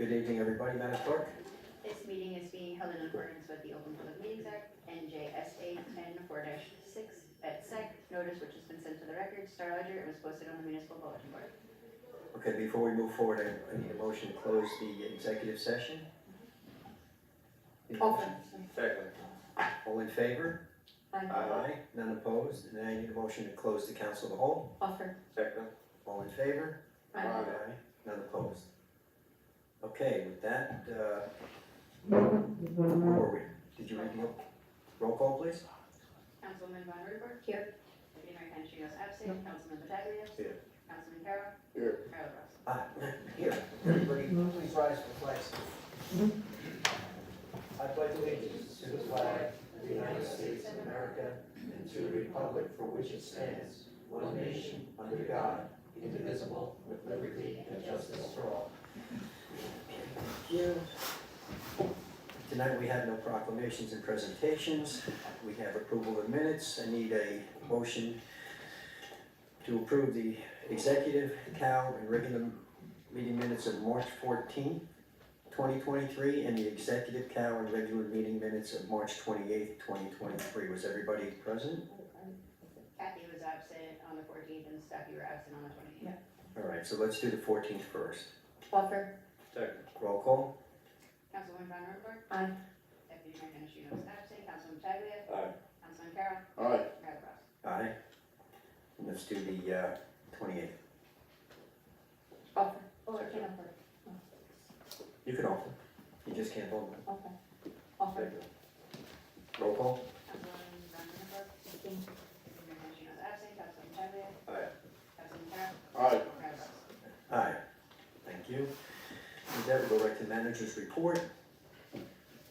Good evening, everybody. Madam Clerk? This meeting is being held in accordance with the Open Public Meetings Act, NJSA 10-4-6, et sec. Notice which has been sent to the record, Star Ledger, and was posted on the municipal bulletin board. Okay, before we move forward, I need a motion to close the executive session. Offer. Second. All in favor? Aye. None opposed? And then I need a motion to close the council of the whole. Offer. Second. All in favor? Aye. None opposed? Okay, with that, where were we? Did you read the roll call, please? Councilman Von Rudenberg. Here. Deputy Mayor Canestrino's absent. Councilman Pataglia. Here. Councilman Carroll. Here. Mayor LaBrus. Here. Everybody, please rise for the flag. I pledge allegiance to the flag of the United States of America and to the republic for which it stands, one nation, under God, indivisible, with liberty and justice for all. Thank you. Tonight we have no proclamations and presentations. We have approval of minutes. I need a motion to approve the executive, CAL, and regular meeting minutes of March 14th, 2023, and the executive, CAL, and regular meeting minutes of March 28th, 2023. Was everybody present? Kathy was absent on the 14th and Steph, you were absent on the 20th. All right, so let's do the 14th first. Offer. Second. Roll call. Councilman Von Rudenberg. Aye. Deputy Mayor Canestrino's absent. Councilman Pataglia. Aye. Councilman Carroll. Aye. Mayor LaBrus. Aye. And let's do the 28th. Offer. Oh, I can't offer. You can offer. You just can't vote. Okay. Offer. Roll call. Councilman Von Rudenberg. Deputy Mayor Canestrino's absent. Councilman Pataglia. Aye. Councilman Carroll. Aye. Mayor LaBrus. Aye. Thank you. With that, we'll go right to manager's report.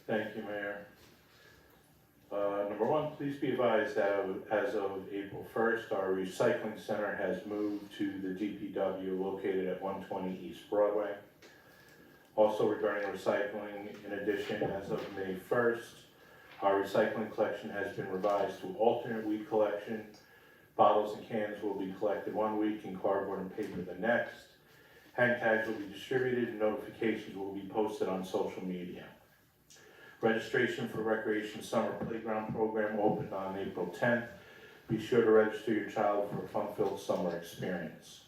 Thank you, Mayor. Number one, please be advised that as of April 1st, our recycling center has moved to the DPW located at 120 East Broadway. Also regarding recycling, in addition, as of May 1st, our recycling collection has been revised to alternate week collection. Bottles and cans will be collected 1 week and cardboard and paper the next. Hang tags will be distributed and notifications will be posted on social media. Registration for Recreation Summer Playground Program opened on April 10th. Be sure to register your child for a fun-filled summer experience.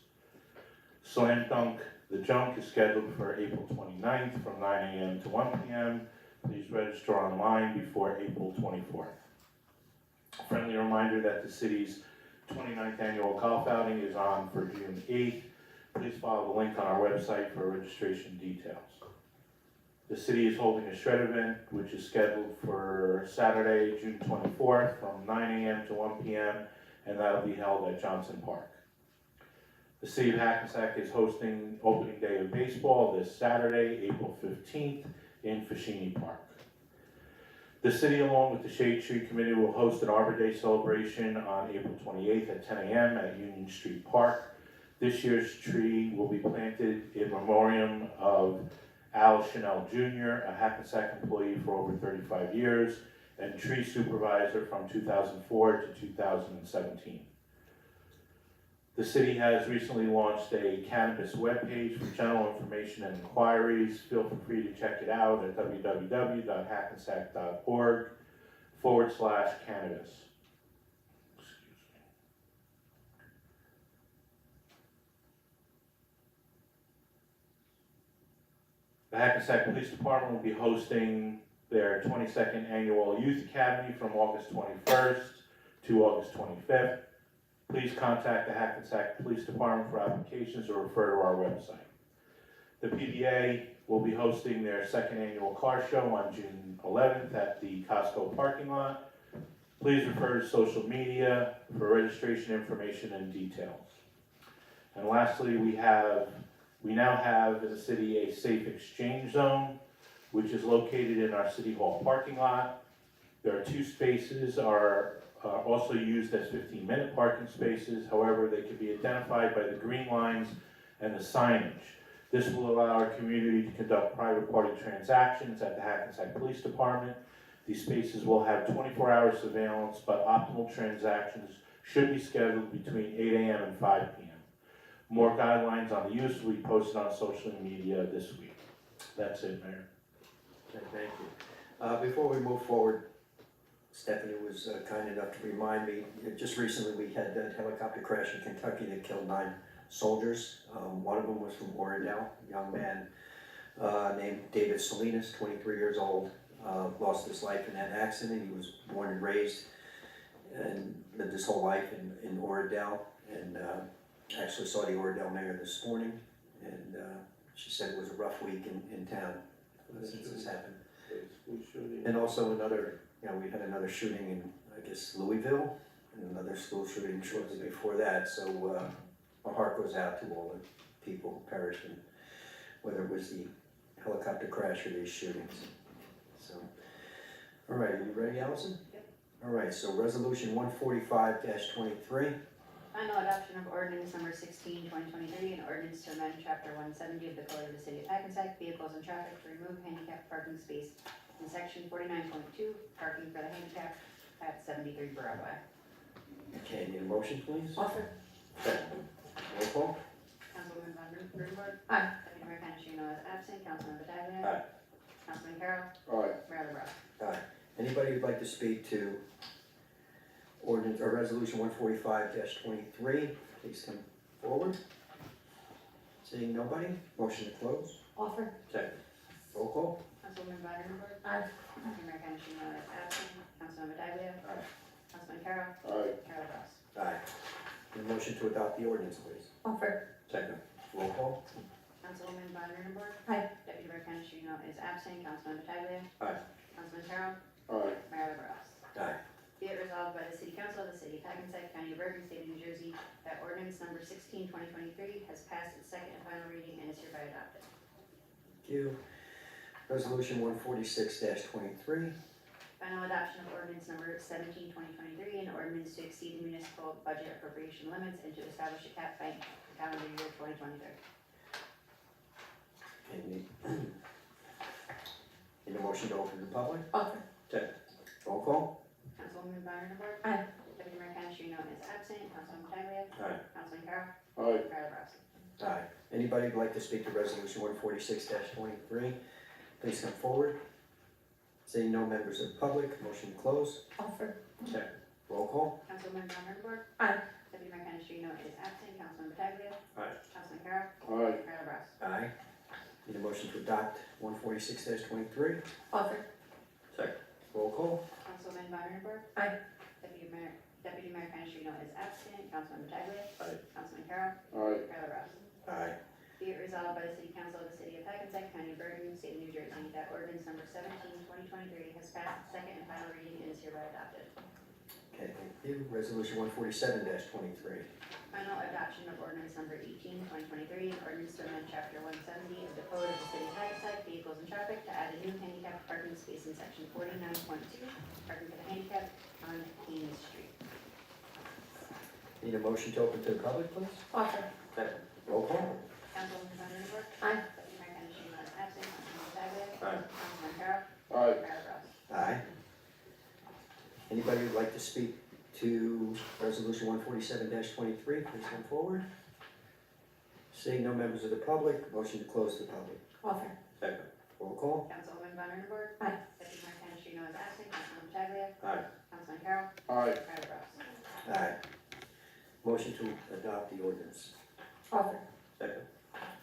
Slam Dunk The Junk is scheduled for April 29th from 9 a.m. to 1 p.m. Please register online before April 24th. A friendly reminder that the city's 29th annual golf outing is on for June 8th. Please follow the link on our website for registration details. The city is holding a shred event, which is scheduled for Saturday, June 24th from 9 a.m. to 1 p.m., and that'll be held at Johnson Park. The city of Hackensack is hosting opening day of baseball this Saturday, April 15th in Fashini Park. The city, along with the Shade Tree Committee, will host an Arbor Day celebration on April 28th at 10 a.m. at Union Street Park. This year's tree will be planted in memoriam of Al Chanel Jr., a Hackensack employee for over 35 years, and tree supervisor from 2004 to 2017. The city has recently launched a cannabis webpage for general information and inquiries. Feel free to check it out at www.hackensack.org/cannabis. The Hackensack Police Department will be hosting their 22nd Annual Youth Academy from August 21st to August 25th. Please contact the Hackensack Police Department for applications or refer to our website. The PBA will be hosting their second annual car show on June 11th at the Costco parking lot. Please refer to social media for registration information and details. And lastly, we now have in the city a safe exchange zone, which is located in our City Hall parking lot. There are 2 spaces are also used as 15-minute parking spaces. However, they can be identified by the green lines and the signage. This will allow our community to conduct private party transactions at the Hackensack Police Department. These spaces will have 24-hour surveillance, but optimal transactions should be scheduled between 8 a.m. and 5 p.m. More guidelines on the use will be posted on social media this week. That's it, Mayor. Okay, thank you. Before we move forward, Stephanie was kind enough to remind me, just recently we had that helicopter crash in Kentucky that killed 9 soldiers. One of them was from Oradell, a young man named David Salinas, 23 years old, lost his life in that accident. He was born and raised and lived his whole life in Oradell, and actually saw the Oradell mayor this morning, and she said it was a rough week in town since this happened. And also another, we had another shooting in, I guess, Louisville, and another school shooting shortly before that, so our heart goes out to all the people who perished, in whether it was the helicopter crash or these shootings. So, all right, are you ready, Allison? Yep. All right, so resolution 145-23. Final adoption of ordinance number 16, 2023, an ordinance to amend chapter 170 of the Code of the City of Hackensack, Vehicles and Traffic, to remove handicap parking space in section 49.2, parking for the handicap at 73 Broadway. Okay, need a motion, please? Offer. Second. Roll call? Councilwoman Von Rudenberg. Aye. Deputy Mayor Canestrino is absent. Councilman Pataglia. Aye. Councilman Carroll. Aye. Mayor LaBrus. Aye. Anybody who'd like to speak to ordinance, or resolution 145-23, please come forward. Seeing nobody, motion to close? Offer. Second. Roll call? Councilwoman Von Rudenberg. Aye. Deputy Mayor Canestrino is absent. Councilman Pataglia. Aye. Councilman Carroll. Aye. Mayor LaBrus. Aye. Need a motion to adopt the ordinance, please? Offer. Second. Roll call? Councilwoman Von Rudenberg. Aye. Deputy Mayor Canestrino is absent. Councilman Pataglia. Aye. Councilman Carroll. Aye. Mayor LaBrus. Aye. Be it resolved by the City Council of the City of Hackensack, County of Bergen, State of New Jersey, that ordinance number 16, 2023 has passed its second and final reading and is hereby adopted. Thank you. Resolution 146-23. Final adoption of ordinance number 17, 2023, an ordinance to exceed the municipal budget appropriation limits and to establish a cap bank for calendar year 2023. Okay, need a motion to open the public? Offer. Second. Roll call? Councilwoman Von Rudenberg. Aye. Deputy Mayor Canestrino is absent. Councilman Pataglia. Aye. Councilman Carroll. Aye. Mayor LaBrus. Aye. Anybody who'd like to speak to resolution 146-23, please come forward. Seeing no members of the public, motion to close. Offer. Second. Roll call? Councilwoman Von Rudenberg. Aye. Deputy Mayor Canestrino is absent. Councilman Pataglia. Aye. Councilman Carroll. Aye. Mayor LaBrus. Aye. Need a motion to adopt 146-23. Offer. Second. Roll call? Councilwoman Von Rudenberg. Aye. Deputy Mayor Canestrino is absent. Councilman Pataglia. Aye. Councilman Carroll. Aye. Mayor LaBrus. Aye. Be it resolved by the City Council of the City of Hackensack, County of Bergen, State of New Jersey, that ordinance number 17, 2023 has passed its second and final reading and is hereby adopted. Okay, thank you. Resolution 147-23. Final adoption of ordinance number 18, 2023, an ordinance to amend chapter 170 of the Code of the City of Hackensack, Vehicles and Traffic, to add a new handicap parking space in section 49.2, parking for the handicap on Keynes Street. Need a motion to open to the public, please? Offer. Second. Roll call? Councilwoman Von Rudenberg. Aye. Deputy Mayor Canestrino is absent. Councilman Pataglia. Aye. Councilman Carroll. Aye. Mayor LaBrus. Aye. Anybody who'd like to speak to resolution 147-23, please come forward. Seeing no members of the public, motion to close the public. Offer. Second. Roll call? Councilwoman Von Rudenberg. Aye. Deputy Mayor Canestrino is absent. Councilman Pataglia. Aye. Councilman Carroll. Aye. Mayor LaBrus. Aye. Motion to adopt the ordinance. Offer. Second.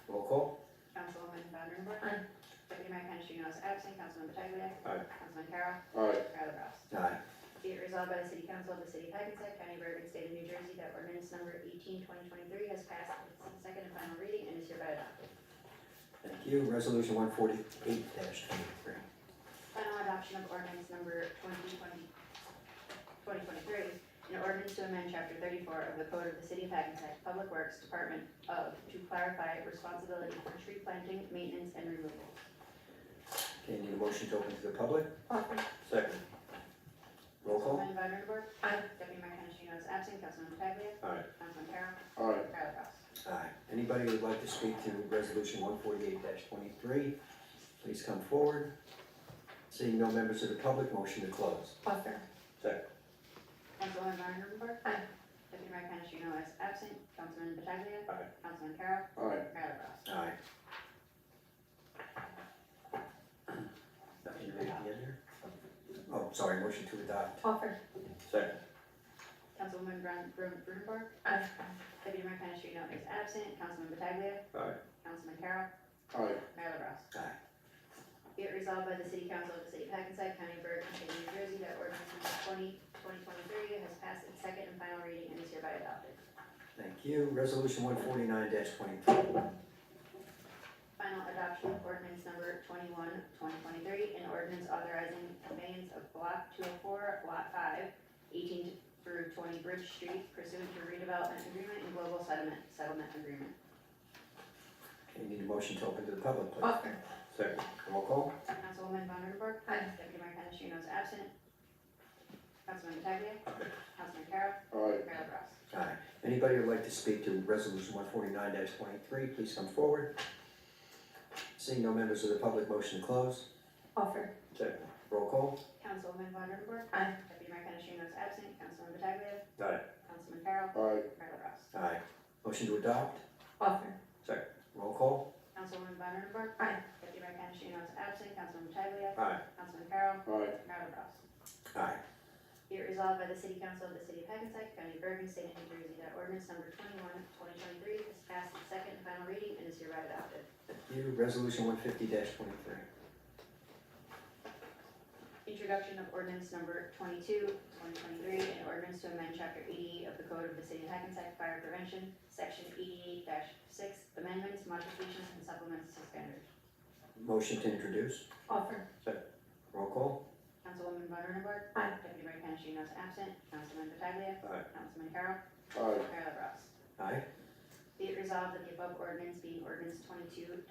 Roll call? Councilwoman Von Rudenberg. Aye. Deputy Mayor Canestrino is absent. Councilman Pataglia. Aye. Councilman Carroll. Aye. Mayor LaBrus. Aye. Be it resolved by the City Council of the City of Hackensack, County of Bergen, State of New Jersey, that ordinance number 18, 2023 has passed its second and final reading and is hereby adopted. Thank you. Resolution 148-23. Final adoption of ordinance number 2023, an ordinance to amend chapter 34 of the Code of the City of Hackensack, Public Works Department to clarify responsibility for tree planting, maintenance, and removal. Okay, need a motion to open to the public? Offer. Second. Roll call? Councilwoman Von Rudenberg. Aye. Deputy Mayor Canestrino is absent. Councilman Pataglia. Aye. Councilman Carroll. Aye. Mayor LaBrus. Aye. Anybody who'd like to speak to resolution 148-23, please come forward. Seeing no members of the public, motion to close. Offer. Second. Councilwoman Von Rudenberg. Aye. Deputy Mayor Canestrino is absent. Councilman Pataglia. Aye. Councilman Carroll. Aye. Mayor LaBrus. Aye. motion to adopt. Offer. Second. Councilwoman Brunenberg. Aye. Deputy Mayor Canestrino is absent. Councilman Pataglia. Aye. Councilman Carroll. Aye. Mayor LaBrus. Aye. Be it resolved by the City Council of the City of Hackensack, County of Bergen, State of New Jersey, that ordinance number 2023 has passed its second and final reading and is hereby adopted. Thank you. Resolution 149-23. Final adoption of ordinance number 2023, an ordinance authorizing conveyance of block 204, lot 5, 18 through 20 Bridge Street pursuant to redevelopment agreement and global settlement agreement. Okay, need a motion to open to the public, please. Offer. Second. Roll call. Councilwoman Von Rudenberg. Aye. Deputy Mayor Canestrino is absent. Councilman Pataglia. Aye. Councilman Carroll. Aye. Mayor LaBrus. Aye. Anybody who'd like to speak to Resolution 149-23, please come forward. Seeing no members of the public, motion to close. Offer. Second. Roll call. Councilwoman Von Rudenberg. Aye. Deputy Mayor Canestrino is absent. Councilman Pataglia. Aye. Councilman Carroll. Aye. Mayor LaBrus. Aye. Motion to adopt. Offer. Roll call. Councilwoman Von Rudenberg. Aye. Deputy Mayor Canestrino is absent. Councilman Pataglia. Aye. Councilman Carroll. Aye. Mayor LaBrus. Aye. Be it resolved by the City Council of the City of Hackensack, County of Bergen, State of New Jersey, that ordinance number 2023 has passed its second and final reading and is hereby adopted. Thank you. Resolution 150-23. Introduction of ordinance number 2023, an ordinance to amend chapter 88 of the Code of the City of Hackensack Fire Prevention, section 88-6, amendments, modifications, and supplements to standards. Motion to introduce. Offer. Roll call. Councilwoman Von Rudenberg. Aye. Deputy Mayor Canestrino is absent. Councilman Pataglia. Aye. Councilman Carroll. Aye. Mayor LaBrus. Aye. Be it resolved that the above ordinance being ordinance 22-2023,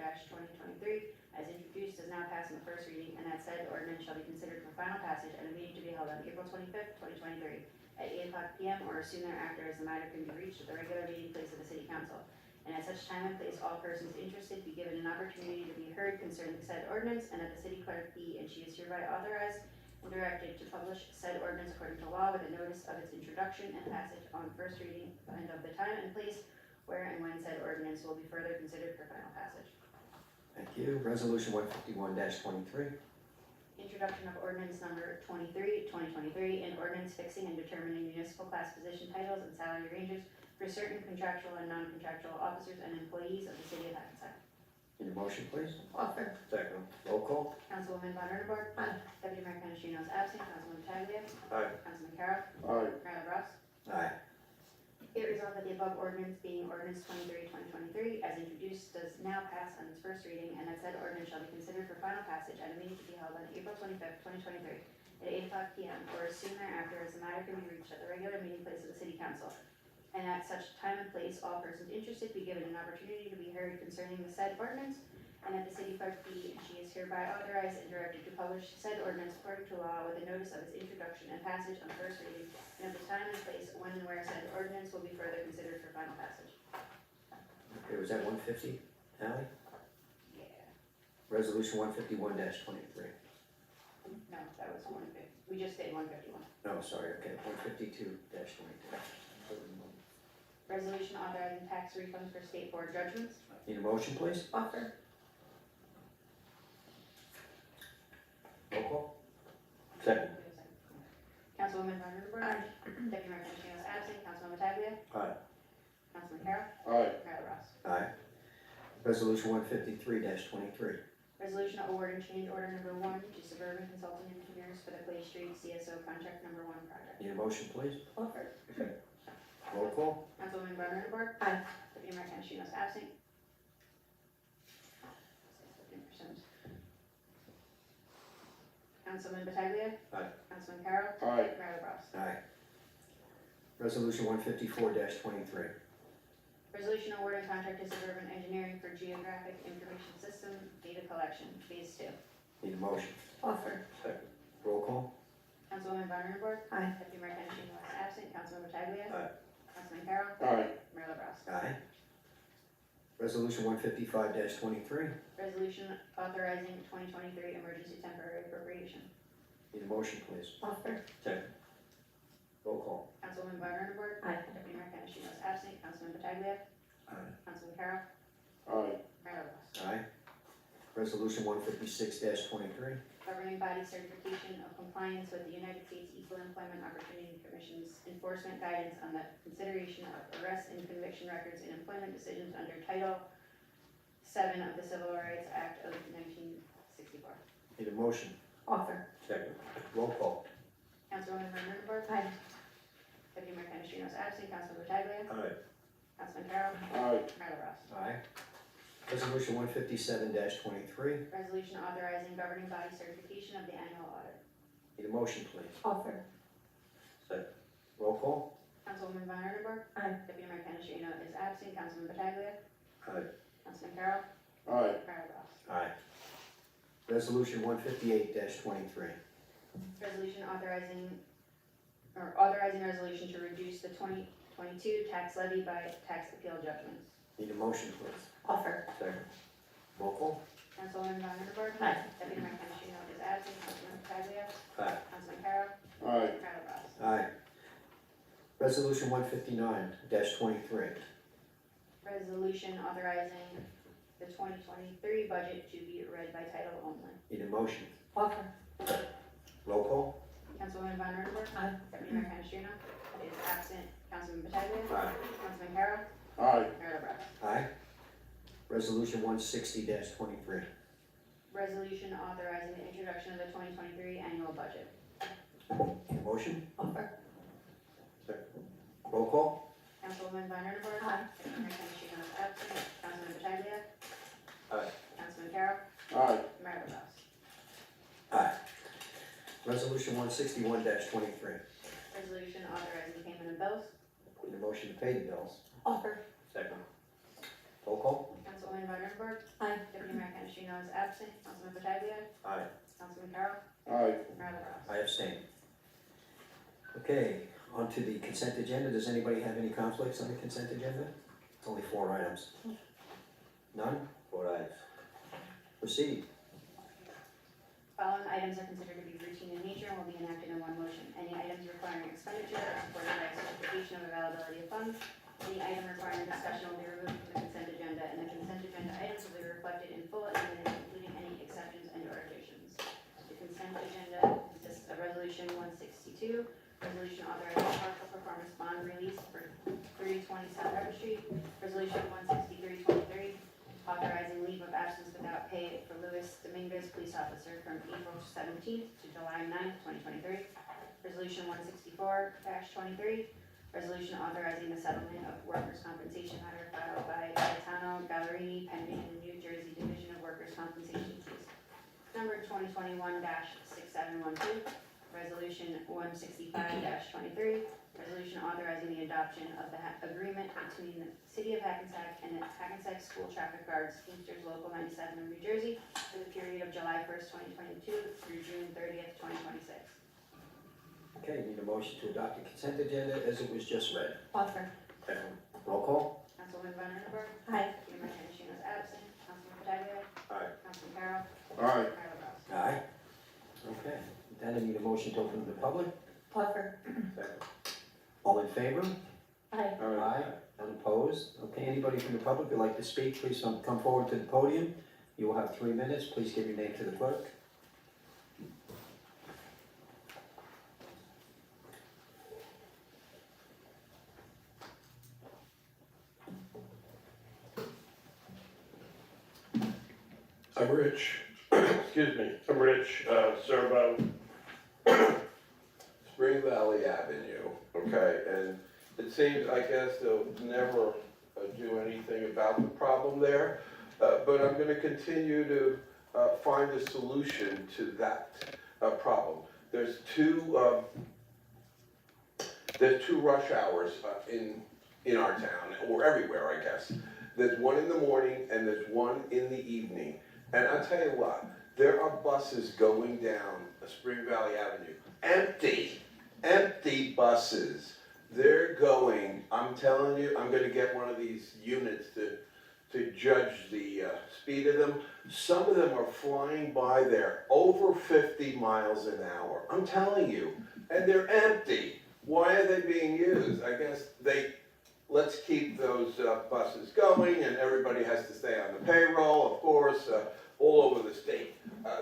as introduced, does now pass in the first reading, and that said ordinance shall be considered for final passage at a meeting to be held on April 25th, 2023, at 8:00 p.m. or as soon thereafter, as the matter can be reached at the regular meeting place of the City Council. And at such time and place, all persons interested be given an opportunity to be heard concerning said ordinance, and that the city clerk be and she is hereby authorized and directed to publish said ordinance according to law with a notice of its introduction and passage on first reading and of the time and place where and when said ordinance will be further considered for final passage. Thank you. Resolution 151-23. Introduction of ordinance number 2023, an ordinance fixing and determining municipal class position titles and salary ranges for certain contractual and non-contractual officers and employees of the City of Hackensack. Need a motion, please? Offer. Second. Roll call. Councilwoman Von Rudenberg. Aye. Deputy Mayor Canestrino is absent. Councilman Pataglia. Aye. Councilman Carroll. Aye. Mayor LaBrus. Aye. Be it resolved that the above ordinance being ordinance 2023, as introduced, does now pass on its first reading, and that said ordinance shall be considered for final passage at a meeting to be held on April 25th, 2023, at 8:00 p.m. or as soon thereafter, as the matter can be reached at the regular meeting place of the City Council. And at such time and place, all persons interested be given an opportunity to be heard concerning the said ordinance, and that the city clerk be and she is hereby authorized and directed to publish said ordinance according to law with a notice of its introduction and passage on first reading, and of the time and place when and where said ordinance will be further considered for final passage. Okay, was that 150, Ally? Yeah. Resolution 151-23. No, that was 150. We just did 151. No, sorry, okay, 152-23. Resolution authorizing tax refunds for state board judgments. Need a motion, please? Offer. Roll call. Second. Councilwoman Von Rudenberg. Aye. Deputy Mayor Canestrino is absent. Councilman Pataglia. Aye. Councilman Carroll. Aye. Mayor LaBrus. Aye. Resolution 153-23. Resolution awarding change order number 1 to Suburban Consulting Engineers for the Clay Street CSO contract number 1 project. Need a motion, please? Offer. Roll call. Councilwoman Von Rudenberg. Aye. Deputy Mayor Canestrino is absent. 15%. Councilman Pataglia. Aye. Councilman Carroll. Aye. Mayor LaBrus. Aye. Resolution 154-23. Resolution awarding contract to Suburban Engineering for Geographic Information System Data Collection, Phase 2. Need a motion. Offer. Second. Roll call. Councilwoman Von Rudenberg. Aye. Deputy Mayor Canestrino is absent. Councilman Pataglia. Aye. Councilman Carroll. Aye. Mayor LaBrus. Aye. Resolution 155-23. Resolution authorizing 2023 emergency temporary appropriation. Need a motion, please? Offer. Second. Roll call. Councilwoman Von Rudenberg. Aye. Deputy Mayor Canestrino is absent. Councilman Pataglia. Aye. Councilman Carroll. Aye. Mayor LaBrus. Aye. Resolution 156-23. Governing body certification of compliance with the United States Equal Employment Opportunity Commission's enforcement guidance on the consideration of arrest and conviction records in employment decisions under Title VII of the Civil Rights Act of 1964. Need a motion? Offer. Second. Roll call. Councilwoman Vanderburgh. Aye. Deputy Mayor Canestrino is absent. Councilman Pataglia. Aye. Councilman Carroll. Aye. Mayor LaBrus. Aye. Resolution 157-23. Resolution authorizing governing body certification of the annual audit. Need a motion, please? Offer. Second. Roll call. Councilwoman Vanderburgh. Aye. Deputy Mayor Canestrino is absent. Councilman Pataglia. Aye. Councilman Carroll. Aye. Mayor LaBrus. Aye. Resolution 158-23. Resolution authorizing resolution to reduce the 2022 tax levy by tax appeal judgments. Need a motion, please? Offer. Second. Roll call. Councilwoman Vanderburgh. Aye. Deputy Mayor Canestrino is absent. Councilman Pataglia. Aye. Councilman Carroll. Aye. Mayor LaBrus. Aye. Resolution 159-23. Resolution authorizing the 2023 budget to be read by title only. Need a motion? Offer. Roll call. Councilwoman Vanderburgh. Aye. Deputy Mayor Canestrino is absent. Councilman Pataglia. Aye. Councilman Carroll. Aye. Mayor LaBrus. Aye. Resolution 160-23. Resolution authorizing the introduction of the 2023 annual budget. Need a motion? Offer. Second. Roll call. Councilwoman Vanderburgh. Aye. Deputy Mayor Canestrino is absent. Councilman Pataglia. Aye. Councilman Carroll. Aye. Mayor LaBrus. Aye. Resolution 161-23. Resolution authorizing payment of bills. Need a motion to pay the bills. Offer. Second. Roll call. Councilwoman Vanderburgh. Aye. Deputy Mayor Canestrino is absent. Councilman Pataglia. Aye. Councilman Carroll. Aye. Mayor LaBrus. I abstain. Okay, on to the consent agenda. Does anybody have any conflicts on the consent agenda? It's only 4 items. None? 4 items. Proceed. Following items are considered to be routine in nature and will be enacted in one motion. Any items requiring expenditure are supported by certification of availability of funds. Any item requiring discussion will be removed from the consent agenda, and the consent agenda items will be reflected in full in minutes, including any exceptions and or additions. The consent agenda consists of Resolution 162, resolution authorizing partial performance bond release for 320 South River Street, resolution 16323, authorizing leave of absence without pay for Luis Dominguez, police officer, from April 17th to July 9th, 2023. Resolution 164-23, resolution authorizing the settlement of workers' compensation matter filed by Gaetano Gallerini pending in the New Jersey Division of Workers' Compensation case number 2021-6712. Resolution 165-23, resolution authorizing the adoption of the agreement between the City of Hackensack and the Hackensack School Traffic Guards, Teamsters Local 97 in New Jersey for the period of July 1st, 2022 through June 30th, 2026. Okay, need a motion to adopt the consent agenda as it was just read. Offer. Second. Roll call. Councilwoman Vanderburgh. Aye. Deputy Mayor Canestrino is absent. Councilman Pataglia. Aye. Councilman Carroll. Aye. Mayor LaBrus. Aye. Okay, then I need a motion to open to the public. Offer. Second. All in favor? Aye. Aye. Unopposed? Okay, anybody from the public who'd like to speak, please come forward to the podium. You will have 3 minutes. Please give your name to the clerk. I'm Rich, excuse me, I'm Rich Servo, Spring Valley Avenue, okay? And it seems, I guess, they'll never do anything about the problem there, but I'm gonna continue to find a solution to that problem. There's two rush hours in our town, or everywhere, I guess. There's one in the morning and there's one in the evening. And I'll tell you what, there are buses going down Spring Valley Avenue, empty buses. They're going, I'm telling you, I'm gonna get one of these units to judge the speed of them. Some of them are flying by there over 50 miles an hour. I'm telling you, and they're empty. Why are they being used? I guess let's keep those buses going, and everybody has to stay on the payroll, of course. all over the state.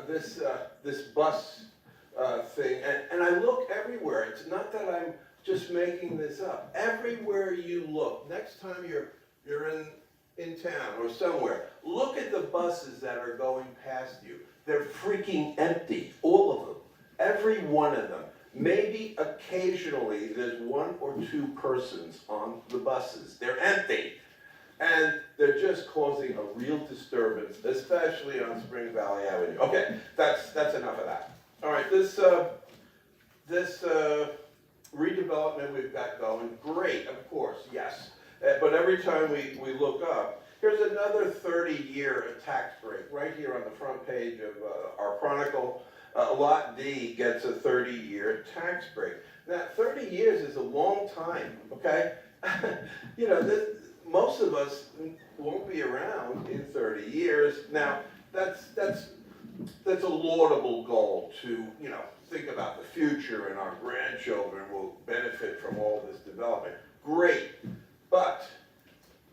This bus thing, and I look everywhere. It's not that I'm just making this up. Everywhere you look, next time you're in town or somewhere, look at the buses that are going past you. They're freaking empty, all of them, every one of them. Maybe occasionally there's one or two persons on the buses. They're empty. And they're just causing a real disturbance, especially on Spring Valley Avenue. Okay, that's enough of that. All right, this redevelopment we've got going, great, of course, yes. But every time we look up, here's another 30-year tax break right here on the front page of our Chronicle. Lot D gets a 30-year tax break. Now, 30 years is a long time, okay? You know, most of us won't be around in 30 years. Now, that's a laudable goal to, you know, think about the future and our grandchildren will benefit from all this development. Great, but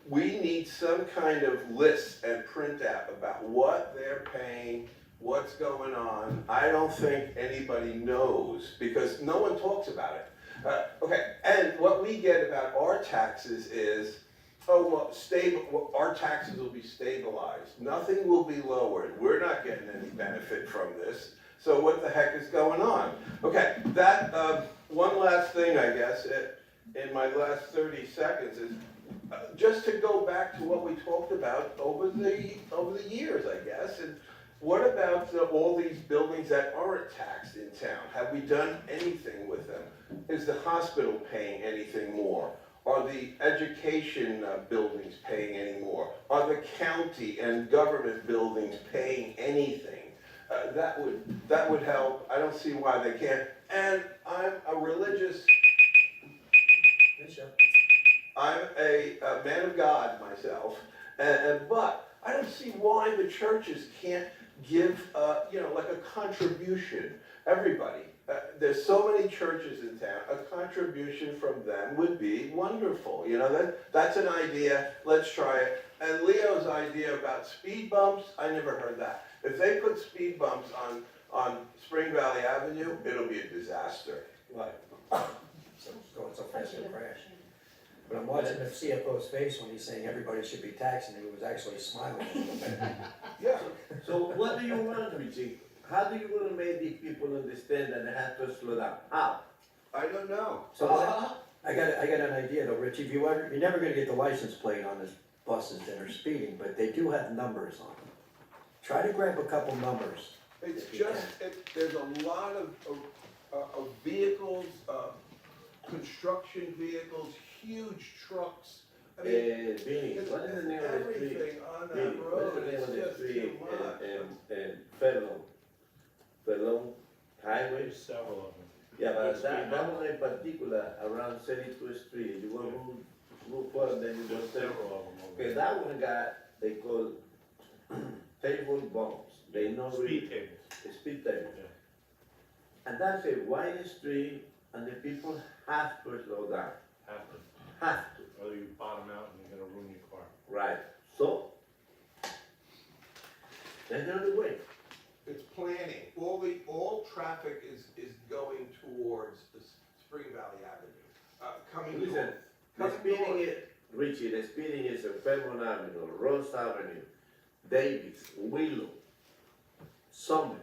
we need some kind of list and printout about what they're paying, what's going on. I don't think anybody knows because no one talks about it. Okay, and what we get about our taxes is, oh, well, our taxes will be stabilized. Nothing will be lowered. We're not getting any benefit from this. So what the heck is going on? Okay, that one last thing, I guess, in my last 30 seconds is just to go back to what we talked about over the years, I guess. And what about all these buildings that aren't taxed in town? Have we done anything with them? Is the hospital paying anything more? Are the education buildings paying any more? Are the county and government buildings paying anything? That would help. I don't see why they can't. And I'm a religious. I'm a man of God myself, but I don't see why the churches can't give, you know, like a contribution. Everybody. There's so many churches in town. A contribution from them would be wonderful. You know, that's an idea. Let's try it. And Leo's idea about speed bumps, I never heard that. If they put speed bumps on Spring Valley Avenue, it'll be a disaster. Right. So it's going so fast it'll crash. But I'm watching the CFO's face when he's saying everybody should be taxed, and he was actually smiling a little bit. Yeah. So what do you want, Richie? How do you want to make these people understand that they have to slow down? How? I don't know. So I got an idea though, Rich. If you're never gonna get the license plate on the buses that are speeding, but they do have numbers on them. Try to grab a couple numbers. It's just, there's a lot of vehicles, construction vehicles, huge trucks. I mean, Vinny, what is the name of the street? everything on Vinny, that what's the road name is of the just street too much. in Fellow Highway? Several of them. Yeah, but that one in particular, around 32th Street, you want to move forward, then you go Several several. of them. Okay, that one got, they call table bumps. They know Speed tables. speed table. Yeah. And that's a wide street, and the people have to slow down. Have to. Or you bottom out and you're gonna ruin your car. Right. So, that's the only way. It's planning. All traffic is going towards the Spring Valley Avenue. Coming Listen, north. the Coming speeding north. is, Richie, the speeding is on Fairmont Avenue, Rose Avenue, Davis, Willow, Summer.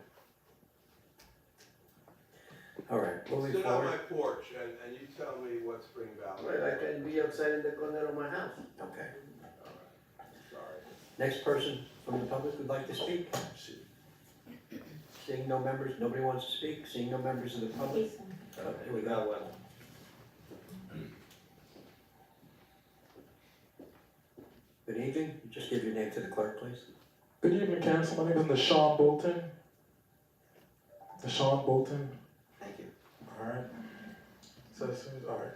All right, moving Sit on forward. my porch and you tell me what Spring Valley Well, I is. can be outside in the corner of my house. Okay. Sorry. Next person from the public would like to speak? Seeing no members, nobody wants to speak? Seeing no members of the public? Here we Now, go. well, Good evening. Just give your name to the clerk, please. Good evening, Council. My name is Deshaun Bolton. Deshaun Bolton. Thank you. All right. So, all right.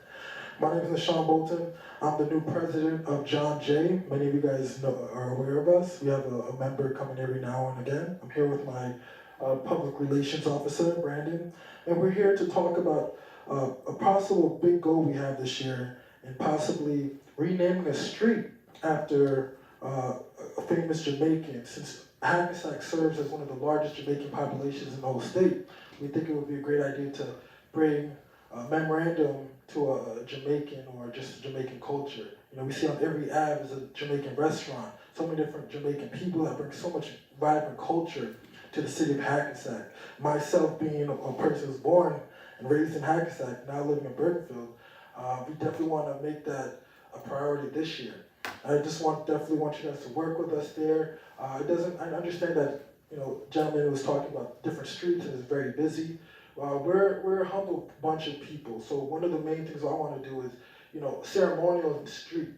My name is Deshaun Bolton. I'm the new president of John Jay. Many of you guys are aware of us. We have a member coming every now and again. I'm here with my public relations officer, Brandon, and we're here to talk about a possible big goal we have this year and possibly renaming a street after a famous Jamaican. Since Hackensack serves as one of the largest Jamaican populations in the whole state. We think it would be a great idea to bring a memorandum to a Jamaican or just a Jamaican culture. You know, we see on every ad is a Jamaican restaurant, so many different Jamaican people that bring so much vibrant culture to the city of Hackensack. Myself being a person who's born and raised in Hackensack, now living in Burtonfield, we definitely want to make that a priority this year. I just definitely want you guys to work with us there. I understand that, you know, gentleman was talking about different streets and is very busy. We're a humble bunch of people, so one of the main things I want to do is, you know, ceremonial street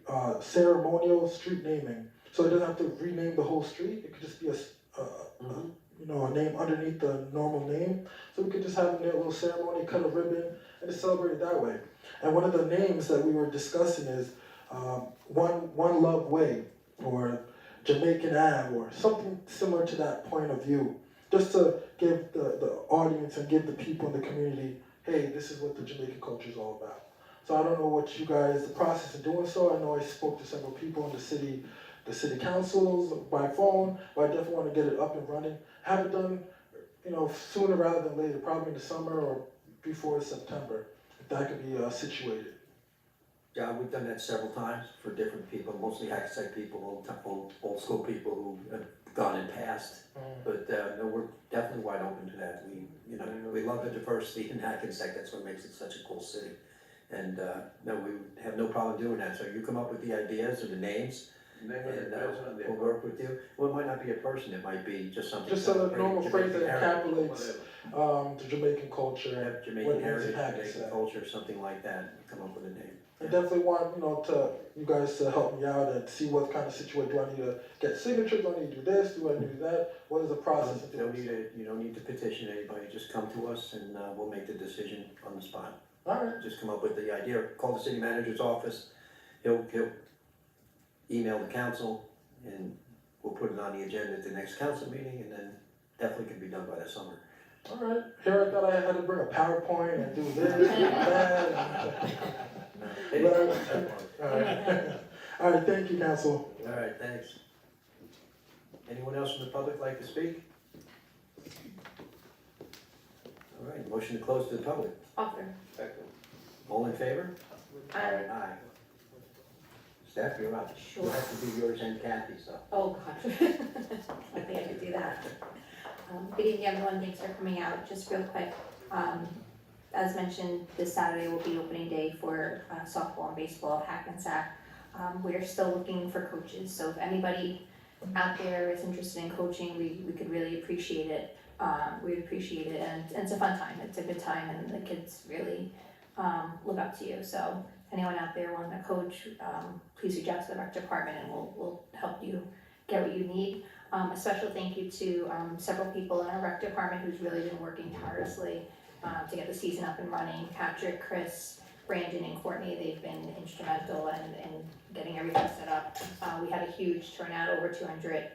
naming. So it doesn't have to rename the whole street. It could just be you know, a name underneath the normal name. So we could just have a little ceremony, cut a ribbon, and just celebrate it that way. And one of the names that we were discussing is One Love Way, or Jamaican Ave, or something similar to that point of view. Just to give the audience and give the people in the community, hey, this is what the Jamaican culture is all about. So I don't know what you guys, the process of doing so, I know I spoke to several people in the city councils by phone, but I definitely want to get it up and running. Have it done, you know, sooner rather than later, probably in the summer or before September, if that could be situated. Yeah, we've done that several times for different people, mostly Hackensack people, old school people who have gone and passed. But no, we're definitely wide open to that. We love the diversity in Hackensack. That's what makes it such a cool city. And no, we have no problem doing that. So you come up with the ideas or the names, and we'll work with you. Well, it might not be a person. It might be just something. Just a normal phrase that encapsulates the Jamaican culture, Jamaican what it is heritage, in Jamaican Hackensack. culture, something like that. Come up with a name. I definitely want, you know, you guys to help me out and see what kind of situation. Do I need to get signatures? Do I need to do this? Do I need to do that? What is the process of doing this? You don't need to petition anybody. Just come to us and we'll make the decision on the spot. All right. Just come up with the idea. Call the city manager's office. He'll email the council, and we'll put it on the agenda at the next council meeting, and then definitely can be done by the summer. All right. Here I thought I had to bring a PowerPoint and do this and that. All right. All right. Thank you, council. All right, thanks. Anyone else from the public like to speak? All right, motion to close to the public. Offer. All in favor? Aye. Aye. Steph, you're up. Sure. You'll have to do yours and Kathy's, so. Oh, gosh. I think I could do that. Good evening, everyone. Thanks for coming out. Just real quick, as mentioned, this Saturday will be opening day for softball and baseball at Hackensack. We are still looking for coaches, so if anybody out there is interested in coaching, we could really appreciate it. We'd appreciate it, and it's a fun time. It's a good time, and the kids really look up to you. So anyone out there wanting to coach, please reach out to the rec department, and we'll help you get what you need. A special thank you to several people in our rec department who's really been working tirelessly to get the season up and running. Patrick, Chris, Brandon, and Courtney, they've been instrumental in getting everything set up. We had a huge turnout, over 200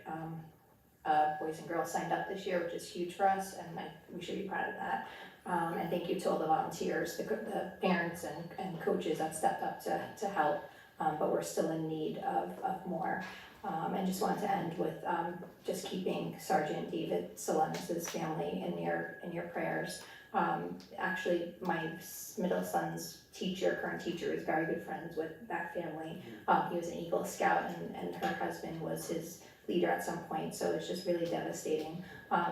boys and girls signed up this year, which is huge for us, and we should be proud of that. And thank you to all the volunteers, the parents and coaches that stepped up to help, but we're still in need of more. And just wanted to end with just keeping Sergeant David Solenis' family in your prayers. Actually, my middle son's current teacher, is very good friends with that family. He was an Eagle Scout, and her husband was his leader at some point, so it's just really devastating.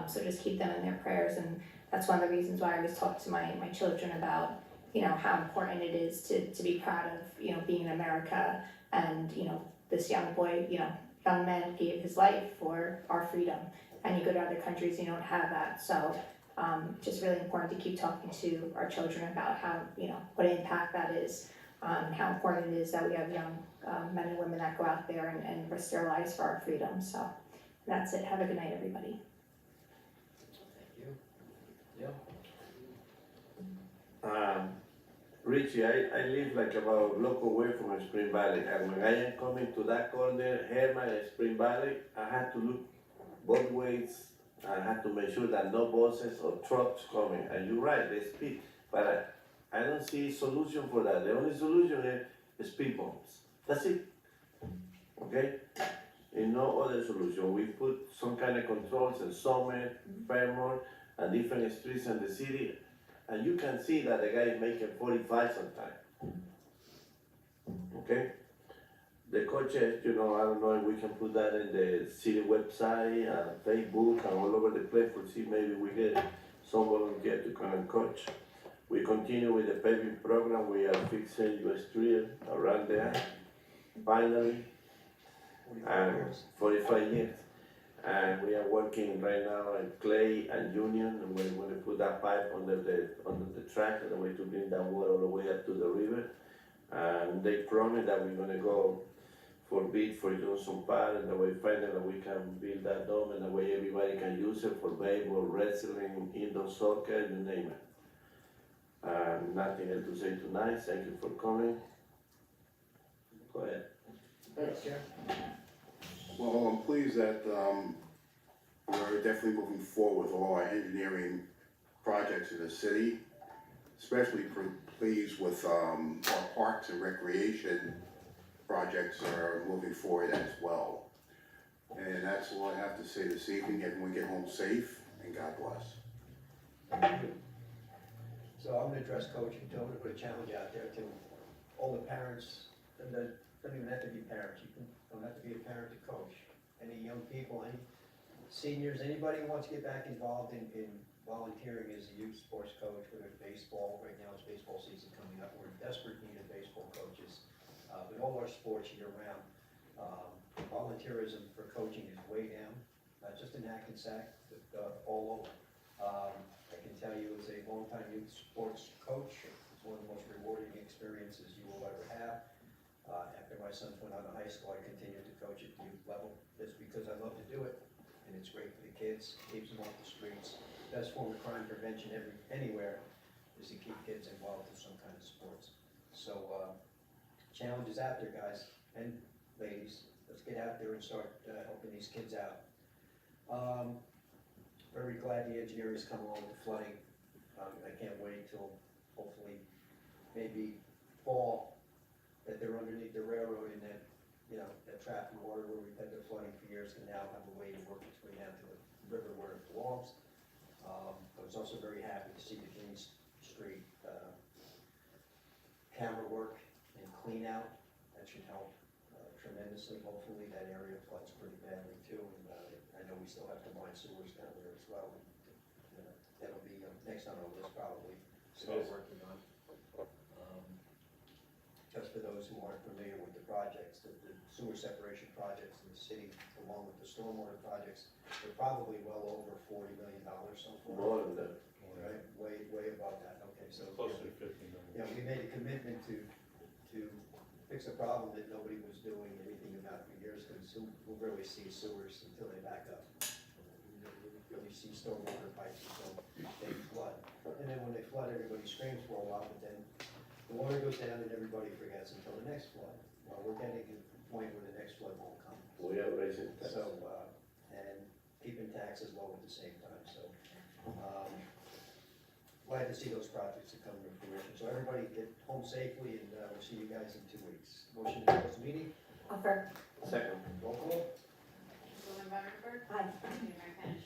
So just keep them in their prayers, and that's one of the reasons why I always talk to my children about, how important it is to be proud of, being in America. And, this young boy, young man gave his life for our freedom, and you go to other countries, you don't have that. So just really important to keep talking to our children about how, what impact that is, how important it is that we have young men and women that go out there and risk their lives for our freedom. So that's it. Have a good night, everybody. Thank you. Richie, I live like about a block away from Spring Valley, and when I am coming to that corner, Herman and Spring Valley, I had to look both ways. I had to make sure that no buses or trucks coming. And you're right, they speed, but I don't see a solution for that. The only solution is speed bumps. That's it. Okay? in no other solution. We put some kind of controls in Summit, Fairmont, and different streets in the city, and you can see that the guy is making 45 sometimes. Okay? The coaches, you know, I don't know if we can put that in the city website, Facebook, and all over the place for see maybe we get some volunteer to come and coach. We continue with the paving program. We are fixing US street around there, finally, 45 years. 45 years. And we are working right now in Clay and Union, and we're going to put that pipe under the track and the way to bring that water all the way up to the river. And they promise that we're going to go for bid for Johnson Park, and the way finally we can build that dome, and the way everybody can use it for baseball, wrestling, indoor soccer, you name it. Nothing else to say tonight. Thank you for coming. Go ahead. Well, I'm pleased that we're definitely moving forward with all our engineering projects in the city. Especially pleased with our parks and recreation projects are moving forward as well. And that's all I have to say this evening. Everyone get home safe, and God bless. So I'm gonna address coaching too. I'm gonna put a challenge out there to all the parents, and that don't even have to be parents, don't have to be a parent to coach. Any young people, any seniors, anybody who wants to get back involved in volunteering as a youth sports coach, whether it's baseball, right now it's baseball season coming up, we're in desperate need of baseball coaches. But all our sports year round, volunteerism for coaching is way down, not just in Hackensack, but all over. I can tell you as a longtime youth sports coach, it's one of the most rewarding experiences you will ever have. After my sons went out of high school, I continued to coach at the youth level, just because I love to do it, and it's great for the kids, keeps them off the streets. Best form of crime prevention anywhere is to keep kids involved in some kind of sports. So, challenge is out there, guys and ladies. Let's get out there and start helping these kids out. Very glad the engineer has come along with the flooding. I can't wait till hopefully maybe fall that they're underneath the railroad and that, you know, that trap and water where we've had the flooding for years can now have a way to work its way down to the river where it belongs. I was also very happy to see the Green Street camera work and clean out. That should help tremendously. Hopefully that area floods pretty badly too, and I know we still have to mine sewers down there as well. That'll be next on our list probably, still working on. Just for those who aren't familiar with the projects, the sewer separation projects in the city, along with the stormwater projects, they're probably well over $40 million so far. More than that. Right, way above that, okay, so. Closer to 50 million. Yeah, we made a commitment to fix a problem that nobody was doing anything about for years, because we'll really see sewers until they back up. You really see stormwater pipes until they flood. And then when they flood, everybody screams for a while, but then the water goes down and everybody forgets until the next flood. Well, we're getting to the point where the next flood won't come. We are raising taxes. So, and keeping taxes low at the same time, so, glad to see those projects that come to fruition. So everybody get home safely, and we'll see you guys in 2 weeks. Motion to close the meeting, Offer. Second. roll call. Councilwoman Von Rudenberg. Aye. Deputy Mayor Canestrino.